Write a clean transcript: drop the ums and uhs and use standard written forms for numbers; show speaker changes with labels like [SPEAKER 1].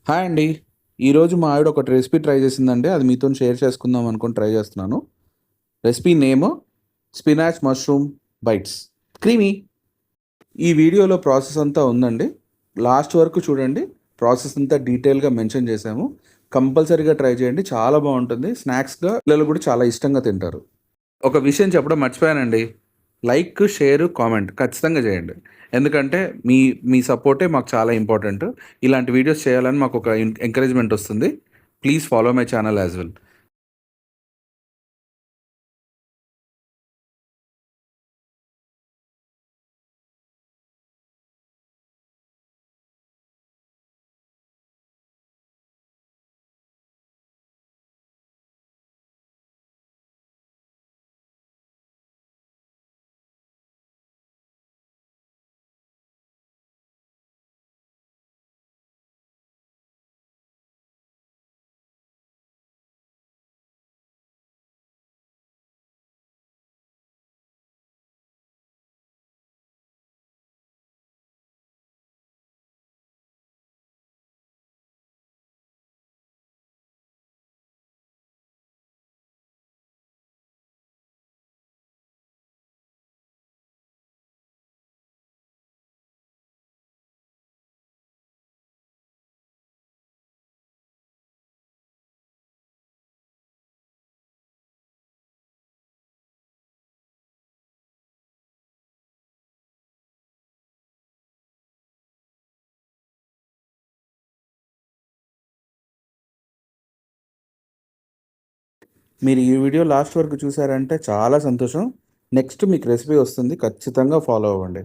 [SPEAKER 1] Hi అండి. ఈరోజు మా ఆవిడ ఒక రెసిపీ ట్రై చేసిందండి. అది మీతోని షేర్ చేసుకుందాం అనుకొని ట్రై చేస్తున్నాను. Recipe name spinach mushroom bites creamy. ఈ వీడియోలో ప్రాసెస్ అంతా ఉందండి. లాస్ట్ వరకు చూడండి. ప్రాసెస్ అంతా డీటెయిల్‌గా మెన్షన్ చేశాము. కంపల్సరీగా ట్రై చేయండి. చాలా బావుంటుంది. స్నాక్స్‌గా పిల్లలు కూడా చాలా ఇష్టంగా తింటారు. ఒక విషయం చెప్పడం మర్చిపోయానండి. లైక్, షేర్, కామెంట్ ఖచ్చితంగా చేయండి. ఎందుకంటే మీ మీ సపోర్టే మాకు చాలా ఇంపార్టెంట్. ఇలాంటి వీడియోస్ చేయాలని మాకొక ఎంకరేజ్‌మెంట్ వస్తుంది. Please follow my channel as well. మీరు ఈ వీడియో లాస్ట్ వరకు చూసారంటే చాలా సంతోషం. నెక్స్ట్ మీకు రెసిపీ వస్తుంది. ఖచ్చితంగా ఫాలో అవ్వండి.